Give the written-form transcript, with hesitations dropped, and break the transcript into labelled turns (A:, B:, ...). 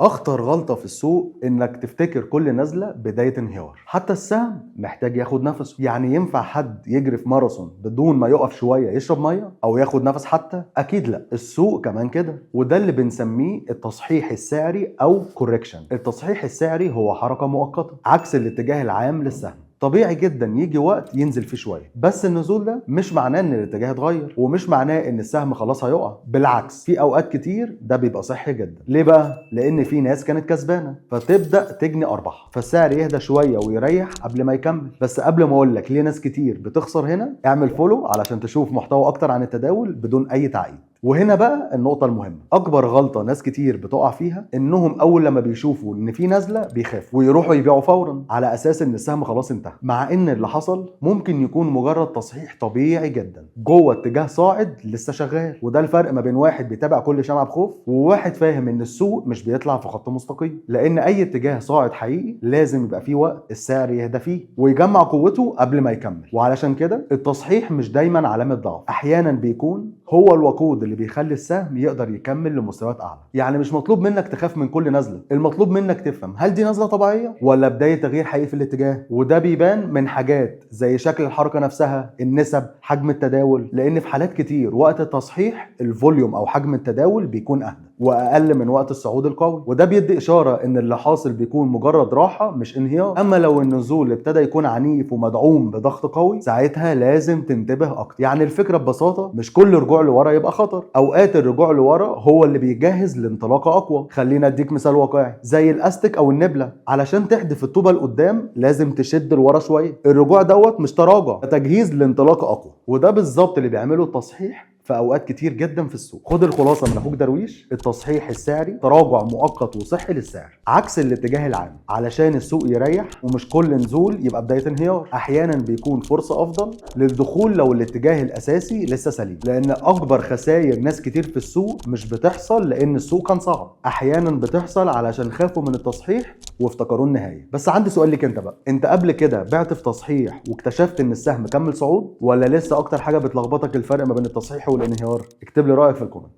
A: اخطر غلطة في السوق انك تفتكر كل نزلة بداية انهيار. حتى السهم محتاج ياخد نفسه. يعني ينفع حد يجري في ماراثون بدون ما يقف شوية يشرب مية او ياخد نفس حتى؟ اكيد لا. السوق كمان كده، وده اللي بنسميه التصحيح السعري او كوركشن. التصحيح السعري هو حركة مؤقتة عكس الاتجاه العام للسهم. طبيعي جدا يجي وقت ينزل فيه شويه، بس النزول ده مش معناه ان الاتجاه اتغير، ومش معناه ان السهم خلاص هيقع. بالعكس، في اوقات كتير ده بيبقى صحي جدا. ليه بقى؟ لان في ناس كانت كسبانه فتبدا تجني ارباح، فالسعر يهدى شويه ويريح قبل ما يكمل. بس قبل ما اقول لك ليه ناس كتير بتخسر هنا، اعمل فولو علشان تشوف محتوى اكتر عن التداول بدون اي تعقيد. وهنا بقى النقطة المهمة. أكبر غلطة ناس كتير بتقع فيها إنهم أول لما بيشوفوا إن في نزلة بيخافوا ويروحوا يبيعوا فورا على أساس إن السهم خلاص انتهى، مع إن اللي حصل ممكن يكون مجرد تصحيح طبيعي جدا جوه اتجاه صاعد لسه شغال. وده الفرق ما بين واحد بيتابع كل شمعة بخوف وواحد فاهم إن السوق مش بيطلع في خط مستقيم. لأن أي اتجاه صاعد حقيقي لازم يبقى فيه وقت السعر يهدى فيه ويجمع قوته قبل ما يكمل. وعلشان كده التصحيح مش دايما علامة ضعف، أحيانا بيكون هو الوقود اللي بيخلي السهم يقدر يكمل لمستويات اعلى. يعني مش مطلوب منك تخاف من كل نزله، المطلوب منك تفهم هل دي نزله طبيعيه ولا بدايه تغيير حقيقي في الاتجاه. وده بيبان من حاجات زي شكل الحركه نفسها، النسب، حجم التداول. لان في حالات كتير وقت التصحيح الفوليوم او حجم التداول بيكون اهدى واقل من وقت الصعود القوي، وده بيدي اشاره ان اللي حاصل بيكون مجرد راحه مش انهيار. اما لو النزول ابتدى يكون عنيف ومدعوم بضغط قوي، ساعتها لازم تنتبه اكتر. يعني الفكره ببساطه مش كل رجوع لورا يبقى خطر، اوقات الرجوع لورا هو اللي بيجهز لانطلاقه اقوى. خلينا اديك مثال واقعي زي الاستك او النبله. علشان تحدف الطوبه لقدام لازم تشد لورا شويه. الرجوع دوت مش تراجع، ده تجهيز لانطلاقه اقوى. وده بالظبط اللي بيعمله التصحيح في اوقات كتير جدا في السوق. خد الخلاصه من اخوك درويش: التصحيح السعري تراجع مؤقت وصحي للسعر عكس الاتجاه العام، علشان السوق يريح ومش كل نزول يبقى بدايه انهيار. احيانا بيكون فرصه افضل للدخول لو الاتجاه الاساسي لسه سليم. لان اكبر خسائر ناس كتير في السوق مش بتحصل لان السوق كان صعب، احيانا بتحصل علشان خافوا من التصحيح وافتكروه النهايه. بس عندي سؤال ليك انت بقى: انت قبل كده بعت في تصحيح واكتشفت ان السهم كمل صعود، ولا لسه اكتر حاجه بتلخبطك الفرق ما بين التصحيح والانهيار؟ اكتب لي رايك في الكومنت.